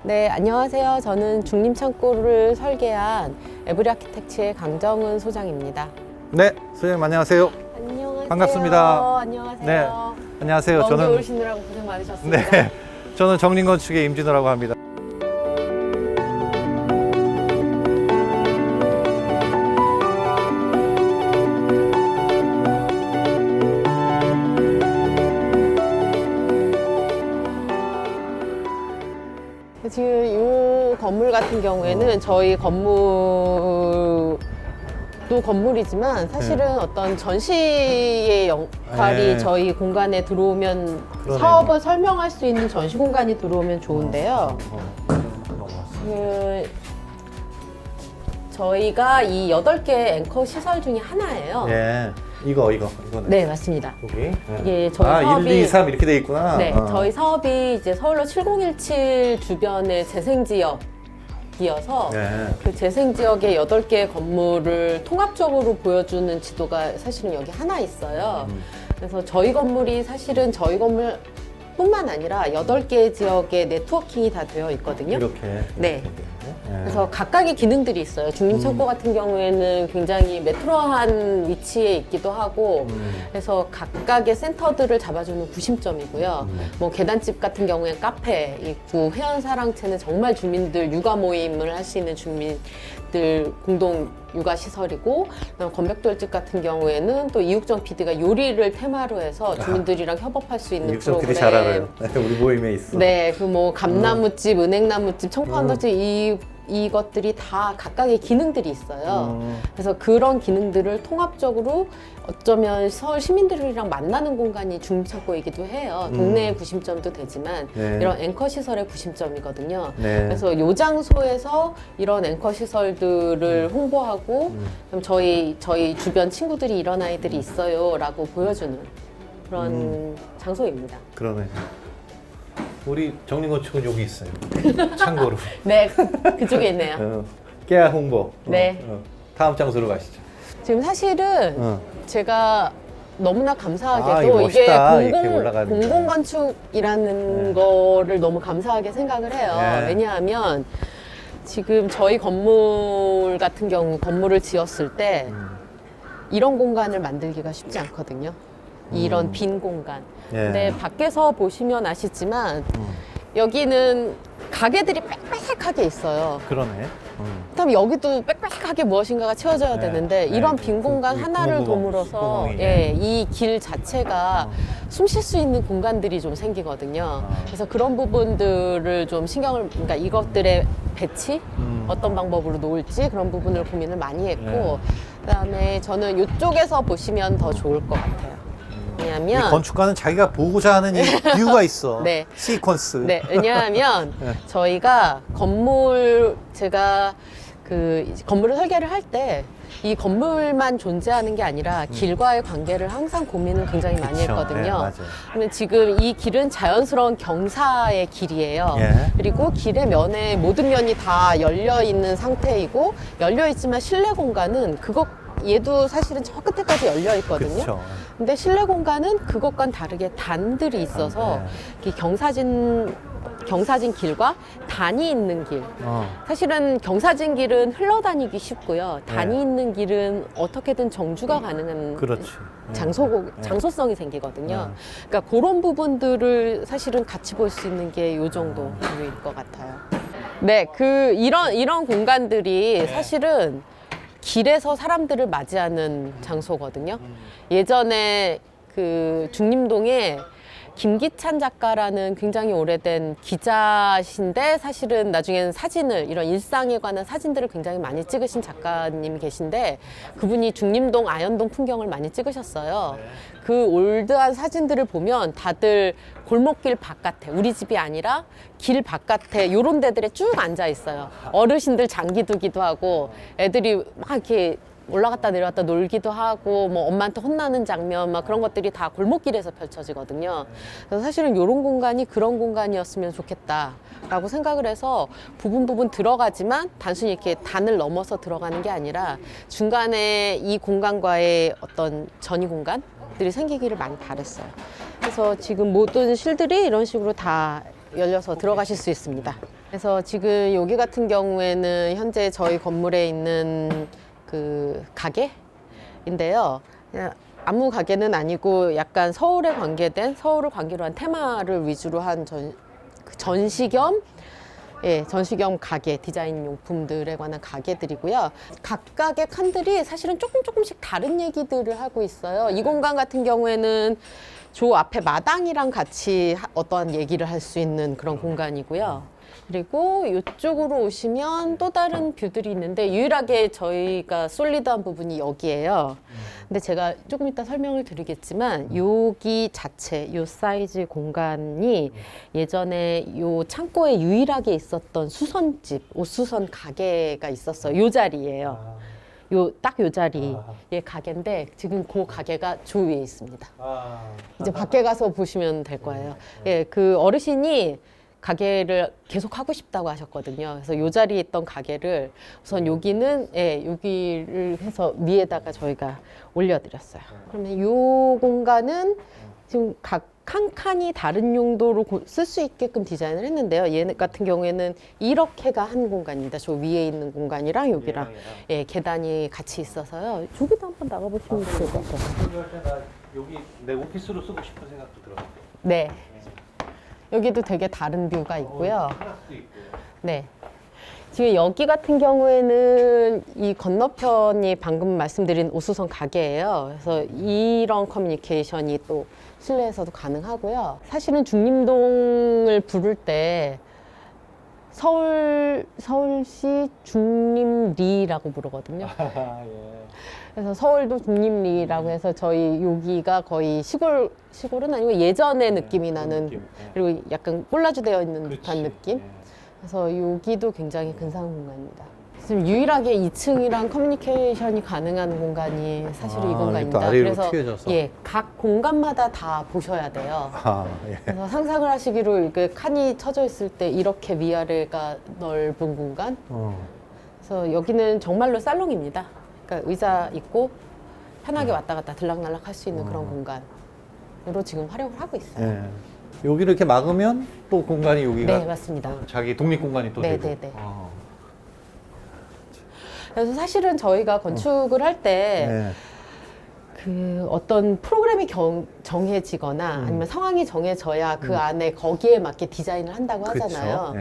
네, 안녕하세요. 저는 중림창고를 설계한 에브리아키텍츠의 강정은 소장입니다. 네, 소장님 안녕하세요. 안녕하세요. 반갑습니다. 안녕하세요. 네, 안녕하세요. 먼 저는 길 오시느라고 고생 많으셨습니다. 네, 저는 정림건축의 임진호라고 합니다. 지금 이 건물 같은 경우에는 저희 건물도 건물이지만 사실은 어떤 전시의 역할이 네. 저희 공간에 들어오면 그러네요. 사업을 설명할 수 있는 전시 공간이 들어오면 좋은데요. 저희가 이 8개 앵커 시설 중에 하나예요. 예, 이거는. 네, 맞습니다. 여기. 이게 저희 아, 사업이 1, 2, 3 이렇게 돼 있구나. 네, 저희 사업이 이제 서울로 7017 주변의 재생지역이어서 네. 그 재생지역의 8개의 건물을 통합적으로 보여주는 지도가 사실은 여기 하나 있어요. 그래서 저희 건물이 사실은 저희 건물 뿐만 아니라 8개 지역의 네트워킹이 다 되어 있거든요. 이렇게. 네. 예. 그래서 각각의 기능들이 있어요. 중림창고 같은 경우에는 굉장히 메트로한 위치에 있기도 하고 그래서 각각의 센터들을 잡아주는 구심점이고요. 뭐 계단집 같은 경우에는 카페 있고 회원사랑채는 정말 주민들 육아 모임을 할 수 있는 주민들 공동 육아 시설이고 건백돌집 같은 경우에는 또 이육정 PD가 요리를 테마로 해서 주민들이랑 협업할 수 있는 육성 프로그램. PD 잘 알아요. 우리 모임에 있어. 네, 그 뭐 감나무집, 은행나무집, 청포한도집 이것들이 다 각각의 기능들이 있어요. 그래서 그런 기능들을 통합적으로 어쩌면 서울 시민들이랑 만나는 공간이 중림창고이기도 해요. 동네의 구심점도 되지만 네. 이런 앵커 시설의 구심점이거든요. 네. 그래서 이 장소에서 이런 앵커 시설들을 홍보하고 그럼 저희 주변 친구들이 이런 아이들이 있어요라고 보여주는 그런 장소입니다. 그러네. 우리 정림건축은 여기 있어요. 참고로. 네, 그쪽에 있네요. 깨알 홍보. 네. 다음 장소로 가시죠. 지금 사실은 제가 너무나 아, 감사하게도 이거 이게 멋있다. 이렇게 올라가는 거. 공공건축이라는 거를 너무 감사하게 생각을 해요. 네. 왜냐하면 지금 저희 건물 같은 경우 건물을 지었을 때 이런 공간을 만들기가 쉽지 않거든요. 이런 빈 공간. 예. 근데 밖에서 보시면 아시지만 여기는 가게들이 빽빽하게 있어요. 그러네. 그다음에 여기도 빽빽하게 무엇인가가 채워져야 네. 되는데 이런 네. 빈 공간 이 하나를 구멍, 도물어서 구멍이네. 예, 이 길 자체가 숨 쉴 수 있는 공간들이 좀 생기거든요. 그래서 그런 부분들을 좀 그러니까 이것들의 배치 어떤 방법으로 놓을지 그런 부분을 고민을 많이 했고 그다음에 저는 이쪽에서 보시면 더 좋을 것 같아요. 이 왜냐하면 건축가는 자기가 보고자 하는 이유가 있어. 네. 시퀀스. 네, 왜냐하면 저희가 제가 그 건물을 설계를 할 때 이 건물만 존재하는 게 아니라 길과의 관계를 항상 고민을 굉장히 많이 그쵸. 했거든요. 네, 맞아요. 근데 지금 이 길은 자연스러운 경사의 길이에요. 예. 그리고 길의 면에 모든 면이 다 열려 있는 상태이고 열려 있지만 실내 공간은 얘도 사실은 저 끝에까지 열려 있거든요. 그쵸. 근데 실내 공간은 그것과는 다르게 단들이 있어서 이 경사진 길과 단이 있는 길. 사실은 경사진 길은 흘러다니기 쉽고요. 단이 네. 있는 길은 어떻게든 정주가 가능한 그렇지. 장소성이 생기거든요. 그러니까 그런 부분들을 사실은 같이 볼 수 있는 게 이 정도일 것 같아요. 네, 이런 공간들이 사실은 길에서 사람들을 맞이하는 장소거든요. 예전에 그 중림동에 김기찬 작가라는 굉장히 오래된 기자신데 사실은 나중에는 이런 일상에 관한 사진들을 굉장히 많이 찍으신 작가님이 계신데 그분이 중림동 아현동 풍경을 많이 찍으셨어요. 그 올드한 사진들을 보면 다들 골목길 바깥에 우리 집이 아니라 길 바깥에 이런 데들에 쭉 앉아 있어요. 어르신들 장기 두기도 하고 애들이 막 이렇게 올라갔다 내려갔다 놀기도 하고 뭐 엄마한테 혼나는 장면 막 그런 것들이 다 골목길에서 펼쳐지거든요. 그래서 사실은 이런 공간이 그런 공간이었으면 좋겠다라고 생각을 해서 부분 들어가지만 단순히 이렇게 단을 넘어서 들어가는 게 아니라 중간에 이 공간과의 어떤 전이 공간들이 생기기를 많이 바랬어요. 그래서 지금 모든 실들이 이런 식으로 다 열려서 들어가실 수 있습니다. 그래서 지금 여기 같은 경우에는 현재 저희 건물에 있는 그 가게인데요. 그냥 아무 가게는 아니고 약간 서울에 관계된, 서울을 관계로 한 테마를 위주로 한 전시 겸 전시 겸 가게, 디자인 용품들에 관한 가게들이고요. 각각의 칸들이 사실은 조금씩 다른 얘기들을 하고 있어요. 이 공간 같은 경우에는 저 앞에 마당이랑 같이 어떠한 얘기를 할 수 있는 그런 공간이고요. 그리고 이쪽으로 오시면 또 다른 뷰들이 있는데 유일하게 저희가 솔리드한 부분이 여기예요. 근데 제가 조금 이따 설명을 드리겠지만 여기 자체, 요 사이즈 공간이 예전에 요 창고에 유일하게 있었던 수선집, 옷수선 가게가 있었어요. 요 자리예요. 딱 요 자리의 가게인데 지금 그 가게가 저 위에 있습니다. 이제 밖에 가서 보시면 될 거예요. 예, 그 어르신이 가게를 계속 하고 싶다고 하셨거든요. 그래서 요 자리에 있던 가게를 우선 여기는 여기를 해서 위에다가 저희가 올려드렸어요. 그러면 요 공간은 지금 각 한 칸이 다른 용도로 쓸 수 있게끔 디자인을 했는데요. 얘 같은 경우에는 이렇게가 한 공간입니다. 저 위에 있는 공간이랑 여기랑 계단이 같이 있어서요. 저기도 한번 나가보시면 좋을 것 같아요. 나 여기 내 오피스로 쓰고 싶은 생각도 들어요. 네. 여기도 되게 다른 뷰가 있고요. 테라스도 있고. 네. 지금 여기 같은 경우에는 이 건너편이 방금 말씀드린 옷수선 가게예요. 그래서 이런 커뮤니케이션이 또 실내에서도 가능하고요. 사실은 중림동을 부를 때 서울시 중림리라고 부르거든요. 그래서 서울도 중림리라고 해서 저희 여기가 거의 시골은 아니고 예전의 느낌이 나는, 그리고 약간 꼴라주되어 있는 듯한 느낌. 그래서 여기도 굉장히 근사한 공간입니다. 지금 유일하게 2층이랑 커뮤니케이션이 가능한 공간이 사실 이 공간입니다. 아래로 그래서 튀어져서. 각 공간마다 다 보셔야 돼요. 그래서 상상을 하시기로 이렇게 칸이 쳐져 있을 때 이렇게 위아래가 넓은 공간. 그래서 여기는 정말로 살롱입니다. 그러니까 의자 있고 편하게 왔다 갔다 들락날락 할 수 있는 그런 공간으로 지금 활용을 하고 있어요. 여기를 이렇게 막으면 또 공간이 여기가 네, 맞습니다. 자기 독립 공간이 또 되고. 네네네. 그래서 사실은 저희가 건축을 할 때 그 어떤 프로그램이 정해지거나 아니면 상황이 정해져야 그 안에 거기에 맞게 디자인을 한다고 하잖아요.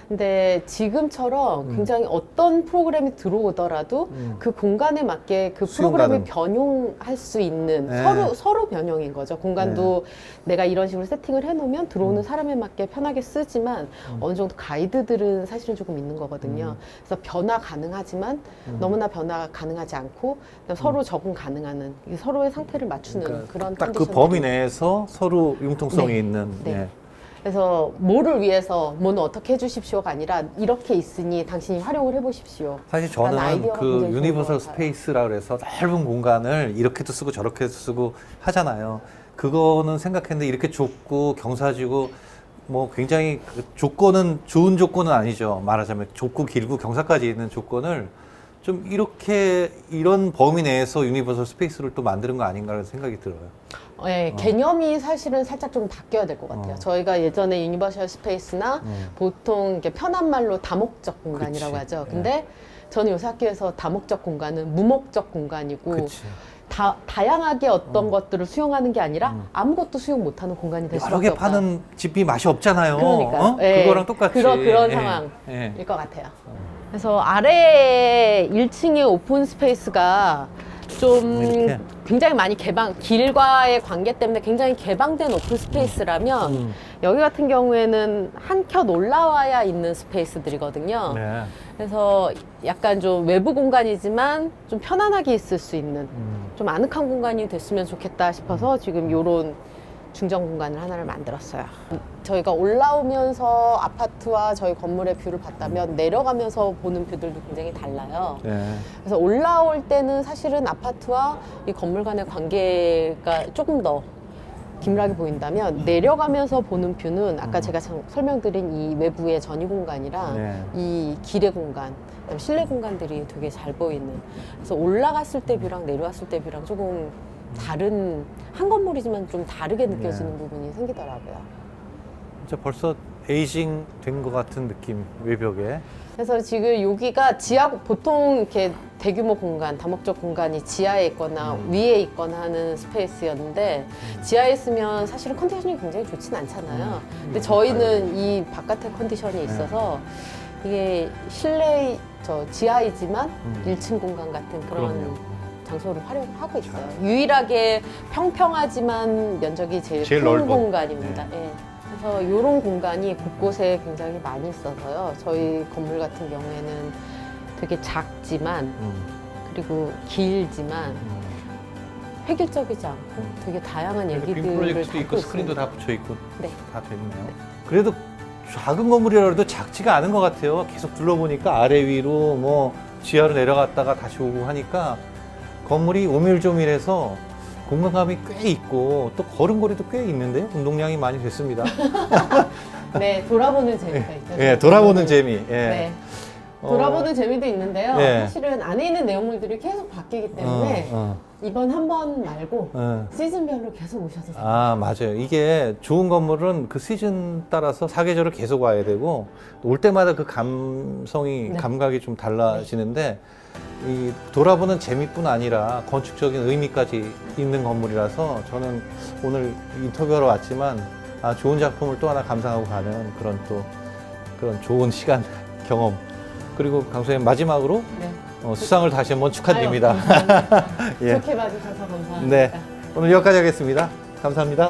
근데 지금처럼 굉장히 어떤 프로그램이 들어오더라도 그 공간에 맞게 그 수용 프로그램이 가능. 변용할 수 있는 서로 변형인 거죠. 공간도 내가 이런 식으로 세팅을 해놓으면 들어오는 사람에 맞게 편하게 쓰지만 어느 정도 가이드들은 사실은 조금 있는 거거든요. 그래서 변화 가능하지만 너무나 변화 가능하지 않고 서로 적응 가능한 서로의 상태를 맞추는 그런 딱 그 컨디션들이 범위 내에서 서로 융통성이 네. 있는. 네. 그래서 뭐를 위해서 뭐는 어떻게 해주십시오가 아니라 이렇게 있으니 당신이 활용을 해보십시오. 사실 라는 저는 아이디어가 그 굉장히 좋은 유니버설 것 같아요. 스페이스라 그래서 넓은 공간을 이렇게도 쓰고 저렇게도 쓰고 하잖아요. 그거는 생각했는데 이렇게 좁고 경사지고 뭐 굉장히 그 조건은 좋은 조건은 아니죠. 말하자면 좁고 길고 경사까지 있는 조건을 좀 이렇게 이런 범위 내에서 유니버설 스페이스를 또 만드는 거 아닌가라는 생각이 들어요. 네, 개념이 사실은 살짝 좀 바뀌어야 될 것 같아요. 저희가 예전에 유니버셜 스페이스나 보통 이렇게 편한 말로 다목적 공간이라고 그치. 하죠. 근데 저는 요새 학교에서 다목적 공간은 무목적 공간이고 그치. 다양하게 어떤 것들을 수용하는 게 아니라 아무것도 수용 못하는 공간이 될 여러 수밖에 개 없다. 파는 집이 맛이 없잖아요. 그러니까요. 그거랑 똑같이. 그런 예. 상황일 예. 것 같아요. 그래서 아래 1층의 오픈 스페이스가 좀 이렇게. 굉장히 많이 길과의 관계 때문에 굉장히 개방된 오픈 스페이스라면 여기 같은 경우에는 한 켠 올라와야 있는 스페이스들이거든요. 네. 그래서 약간 좀 외부 공간이지만 좀 편안하게 있을 수 있는 좀 아늑한 공간이 됐으면 좋겠다 싶어서 지금 요런 중정 공간을 하나를 만들었어요. 저희가 올라오면서 아파트와 저희 건물의 뷰를 봤다면 내려가면서 보는 뷰들도 굉장히 달라요. 네. 그래서 올라올 때는 사실은 아파트와 이 건물 간의 관계가 조금 더 긴밀하게 보인다면 내려가면서 보는 뷰는 아까 제가 설명드린 이 외부의 전위 공간이랑 네. 이 길의 공간, 그다음에 실내 공간들이 되게 잘 보이는. 그래서 올라갔을 때 뷰랑 내려왔을 때 뷰랑 조금 다른 한 건물이지만 좀 다르게 느껴지는 네. 부분이 생기더라고요. 진짜 벌써 에이징 된 것 같은 느낌, 외벽에. 그래서 지금 여기가 보통 이렇게 대규모 공간, 다목적 공간이 지하에 있거나 위에 있거나 하는 스페이스였는데 지하에 있으면 사실은 컨디션이 굉장히 좋진 않잖아요. 근데 저희는 이 바깥의 컨디션이 있어서 이게 실내 지하이지만 1층 공간 같은 그런 그럼요. 장소를 활용을 하고 있어요. 유일하게 평평하지만 면적이 제일 큰 넓은. 공간입니다. 예. 그래서 이런 공간이 곳곳에 굉장히 많이 있어서요. 저희 건물 같은 경우에는 되게 작지만 그리고 길지만 획일적이지 않고 되게 다양한 빔 얘기들을 프로젝트도 담고 있고 스크린도 있습니다. 다 붙여 있고 네. 다 됐네요. 그래도 작은 건물이라도 작지가 않은 것 같아요. 계속 둘러보니까 아래 위로 뭐 지하로 내려갔다가 다시 오고 하니까 건물이 오밀조밀해서 공간감이 꽤 있고 또 걸음걸이도 꽤 있는데요. 운동량이 많이 됐습니다. 네, 돌아보는 재미가 있죠. 예, 돌아보는 재미. 예. 네. 돌아보는 재미도 있는데요. 네. 사실은 안에 있는 내용물들이 계속 바뀌기 때문에 이번 한 번 말고 시즌별로 계속 오셔도 돼요. 아, 맞아요. 이게 좋은 건물은 그 시즌 따라서 사계절을 계속 와야 되고 올 때마다 그 감성이 네. 감각이 좀 달라지는데 이 돌아보는 재미뿐 아니라 건축적인 의미까지 있는 건물이라서 저는 오늘 인터뷰하러 왔지만 좋은 작품을 또 하나 감상하고 가는 그런 좋은 시간 경험. 그리고 강소님 마지막으로 네. 수상을 다시 한번 축하드립니다. 아유, 감사합니다. 예. 좋게 봐주셔서 감사합니다. 네, 오늘 여기까지 하겠습니다. 감사합니다.